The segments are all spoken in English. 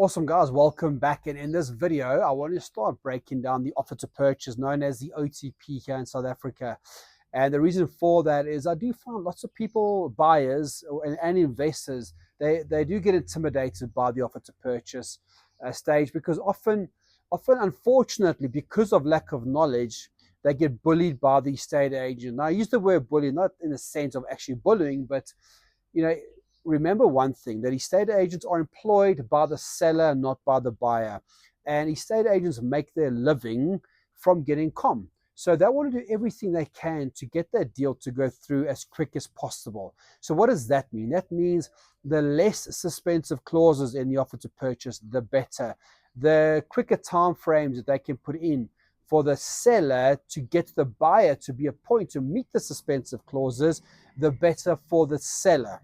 Awesome, guys, welcome back. And in this video I want to start breaking down the offer to purchase known as the OTP here in South Africa. And the reason for that is I do find lots of people, buyers and investors, they do get intimidated by the offer to purchase stage, because often unfortunately, because of lack of knowledge, they get bullied by the estate agent. Now I use the word bully not in the sense of actually bullying, but you know, remember one thing, that estate agents are employed by the seller, not by the buyer. And estate agents make their living from getting com. So they want to do everything they can to get that deal to go through as quick as possible. So what does that mean? That means the less suspensive clauses in the offer to purchase, the better. The quicker time frames that they can put in for the seller to get the buyer to be a point to meet the suspensive clauses, the better for the seller.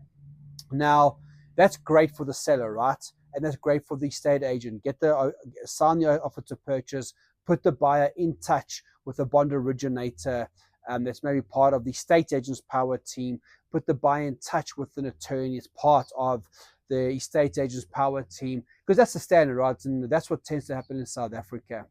Now, that's great for the seller, right? And that's great for the estate agent. Sign the offer to purchase, put the buyer in touch with a bond originator that's maybe part of the estate agent's power team. Put the buyer in touch with an attorney as part of the estate agent's power team, because that's the standard, right? And that's what tends to happen in South Africa.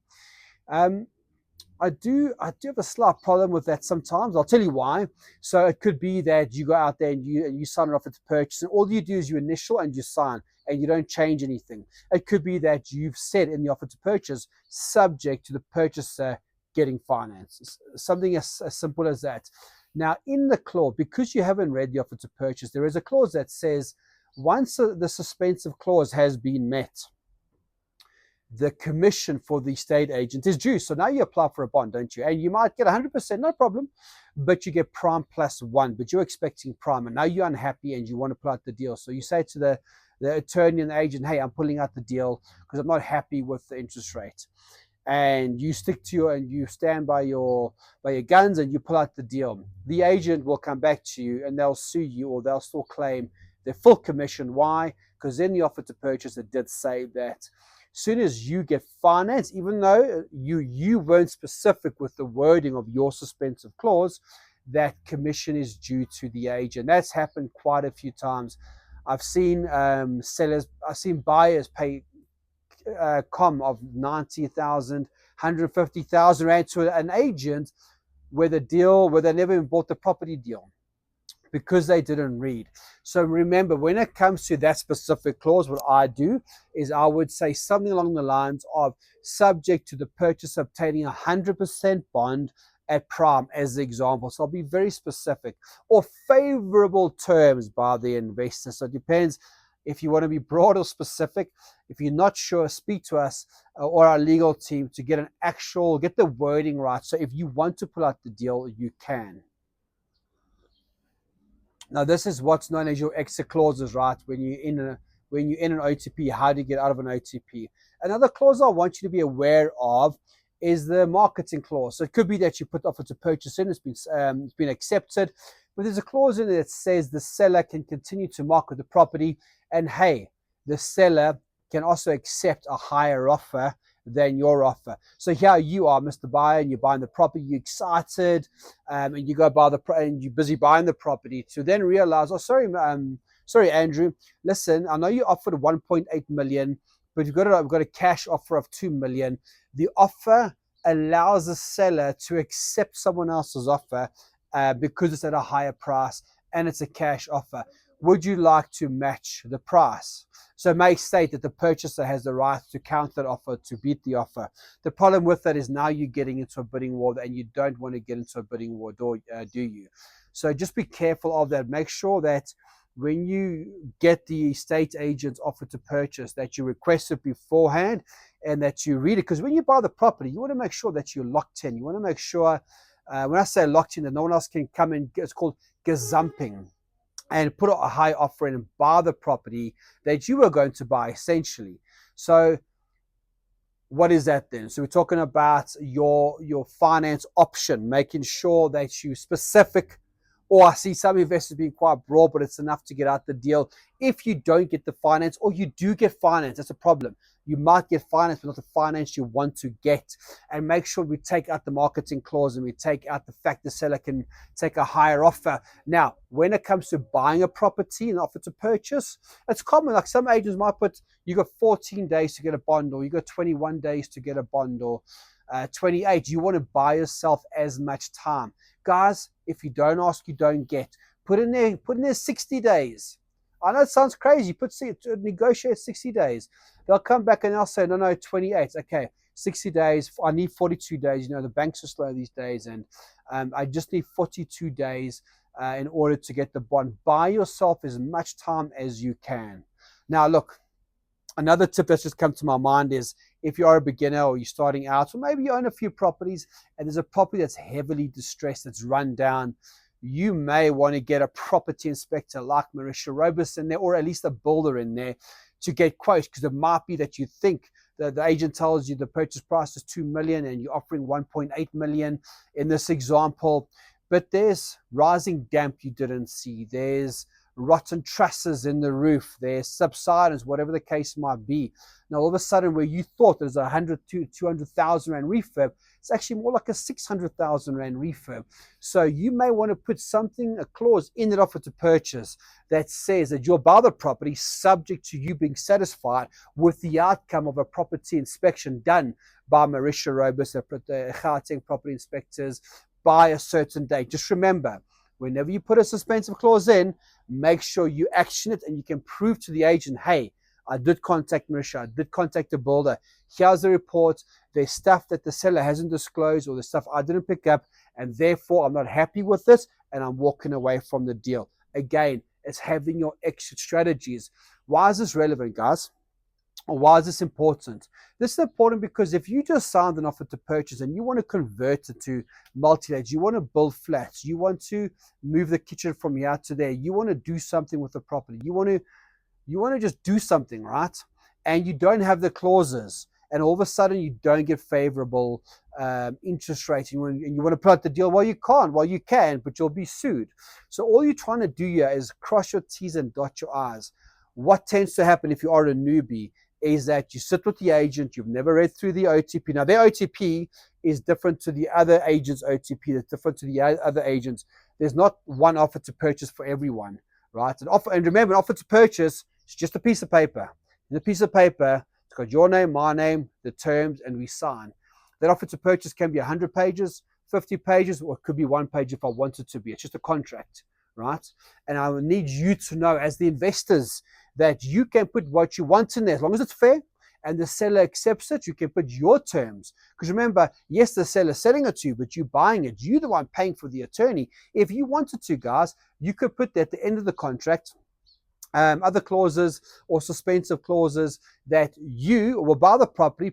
I do have a slight problem with that sometimes. I'll tell you why. So it could be that you go out there and you sign an offer to purchase, and all you do is you initial and you sign, and you don't change anything. It could be that you've said in the offer to purchase, subject to the purchaser getting finance. Something as simple as that. Now, in the clause, because you haven't read the offer to purchase, there is a clause that says once the suspensive clause has been met, the commission for the estate agent is due. So now you apply for a bond, don't you? And you might get 100%, no problem, but you get prime plus one, but you're expecting prime, and now you're unhappy and you want to pull out the deal. So you say to the attorney and the agent, hey, I'm pulling out the deal because I'm not happy with the interest rate. And you stick to and you stand by your guns and you pull out the deal. The agent will come back to you and they'll sue you, or they'll still claim their full commission. Why? Because in the offer to purchase, it did say that soon as you get finance, even though you weren't specific with the wording of your suspensive clause, that commission is due to the agent. That's happened quite a few times. I've seen buyers pay com of 90,000, 150,000 rand to an agent where they never even bought the property deal, because they didn't read. So remember, when it comes to that specific clause, what I do is I would say something along the lines of subject to the purchaser obtaining 100% bond at prime, as the example. So I'll be very specific, or favorable terms by the investor. So it depends if you want to be broad or specific. If you're not sure, speak to us or our legal team to get the wording right. So if you want to pull out the deal, you can. Now, this is what's known as your exit clauses, right? When you're in an OTP, how do you get out of an OTP? Another clause I want you to be aware of is the marketing clause. So it could be that you put offer to purchase in, it's been accepted, but there's a clause in there that says the seller can continue to market the property, and hey, the seller can also accept a higher offer than your offer. So here you are, Mr. Buyer, and you're buying the property, you're excited, and you go and you're busy buying the property, to then realize, oh, sorry, Andrew, listen, I know you offered 1.8 million, but we've got a cash offer of 2 million. The offer allows the seller to accept someone else's offer because it's at a higher price and it's a cash offer. Would you like to match the price? So it may state that the purchaser has the right to counter that offer, to beat the offer. The problem with that is now you're getting into a bidding war, and you don't want to get into a bidding war, do you? So just be careful of that. Make sure that when you get the estate agent's offer to purchase, that you request it beforehand and that you read it. Because when you buy the property, you want to make sure that you're locked in. You want to make sure, when I say locked in, that no one else can come in. It's called gazumping, and put a high offer in and buy the property that you were going to buy, essentially. So what is that then? So we're talking about your finance option, making sure that you specific, or I see some investors being quite broad, but it's enough to get out the deal. If you don't get the finance, or you do get finance, that's a problem. You might get finance, but not the finance you want to get. And make sure we take out the marketing clause and we take out the fact the seller can take a higher offer. Now, when it comes to buying a property and offer to purchase, it's common. Like some agents might put, you got 14 days to get a bond, or you got 21 days to get a bond, or 28. You want to buy yourself as much time. Guys, if you don't ask, you don't get. Put in there 60 days. I know it sounds crazy. Negotiate 60 days. They'll come back and they'll say, no, 28. Okay, 60 days. I need 42 days. You know, the banks are slow these days, and I just need 42 days in order to get the bond. Buy yourself as much time as you can. Now, look, another tip that's just come to my mind is if you are a beginner or you're starting out, or maybe you own a few properties and there's a property that's heavily distressed, that's run down, you may want to get a property inspector like Marisha Robus in there, or at least a builder in there, to get quotes, because it might be that you think that the agent tells you the purchase price is 2 million and you're offering 1.8 million in this example, but there's rising damp you didn't see, there's rotten trusses in the roof, there's subsidence, whatever the case might be. Now all of a sudden, where you thought there's 100 to 200,000 rand refurb, it's actually more like a 600,000 rand refurb. So you may want to put a clause in that offer to purchase that says that you'll buy the property subject to you being satisfied with the outcome of a property inspection done by Marisha Robus, the Gauteng property inspectors, by a certain date. Just remember, whenever you put a suspensive clause in, make sure you action it and you can prove to the agent, hey, I did contact Marisha, I did contact the builder, here's the report, there's stuff that the seller hasn't disclosed or the stuff I didn't pick up, and therefore I'm not happy with this and I'm walking away from the deal. Again, it's having your exit strategies. Why is this relevant, guys? Or why is this important? This is important because if you just signed an offer to purchase and you want to convert it to multi-lets, you want to build flats, you want to move the kitchen from here to there, you want to do something with the property, you want to just do something, right? And you don't have the clauses, and all of a sudden you don't get favorable interest rates, and you want to put out the deal. Well, you can't. Well, you can, but you'll be sued. So all you're trying to do here is cross your T's and dot your I's. What tends to happen if you are a newbie is that you sit with the agent, you've never read through the OTP. Now, their OTP is different to the other agent's OTP, that's different to the other agents. There's not one offer to purchase for everyone, right? And remember, an offer to purchase is just a piece of paper. In a piece of paper, it's got your name, my name, the terms, and we sign. That offer to purchase can be 100 pages, 50 pages, or it could be 1 page if I want it to be. It's just a contract, right? And I need you to know, as the investors, that you can put what you want in there, as long as it's fair and the seller accepts it. You can put your terms, because remember, yes, the seller's selling it to you, but you're buying it. You're the one paying for the attorney. If you wanted to, guys, you could put that at the end of the contract, other clauses or suspensive clauses, that you will buy the property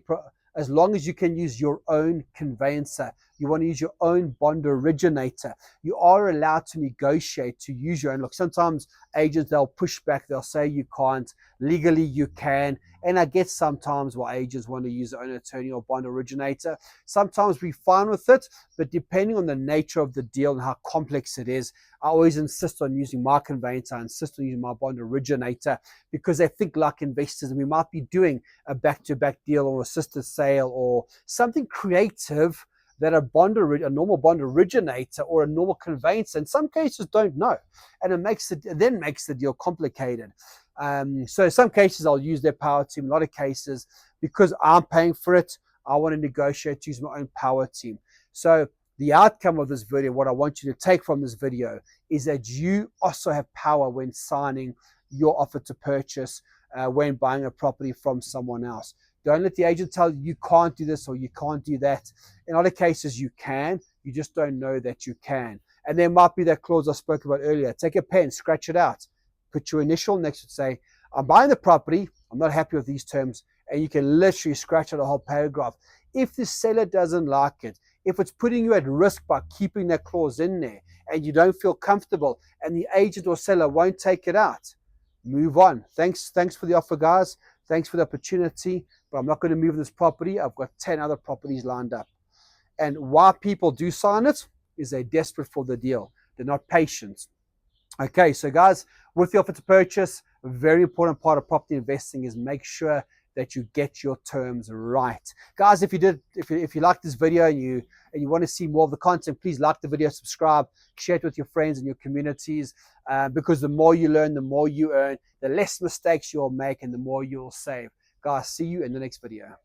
as long as you can use your own conveyancer. You want to use your own bond originator. You are allowed to negotiate to use your own. Look, sometimes agents, they'll push back. They'll say you can't. Legally, you can. And I get sometimes why agents want to use their own attorney or bond originator. Sometimes we're fine with it, but depending on the nature of the deal and how complex it is, I always insist on using my conveyancer. I insist on using my bond originator, because they think like investors, and we might be doing a back-to-back deal or assisted sale or something creative that a normal bond originator or a normal conveyancer in some cases don't know, and it then makes the deal complicated. So in some cases I'll use their power team. In a lot of cases, because I'm paying for it, I want to negotiate to use my own power team. So the outcome of this video, what I want you to take from this video, is that you also have power when signing your offer to purchase, when buying a property from someone else. Don't let the agent tell you you can't do this or you can't do that. In other cases, you can. You just don't know that you can. And there might be that clause I spoke about earlier. Take a pen, scratch it out. Put your initial next to say, I'm buying the property. I'm not happy with these terms. And you can literally scratch out a whole paragraph. If the seller doesn't like it, if it's putting you at risk by keeping that clause in there and you don't feel comfortable and the agent or seller won't take it out, move on. Thanks for the offer, guys. Thanks for the opportunity, but I'm not going to move this property. I've got 10 other properties lined up. And why people do sign it is they're desperate for the deal. They're not patient. Okay, so guys, with the offer to purchase, a very important part of property investing is make sure that you get your terms right. Guys, if you like this video and you want to see more of the content, please like the video, subscribe, share it with your friends and your communities, because the more you learn, the more you earn, the less mistakes you'll make, and the more you'll save. Guys, see you in the next video.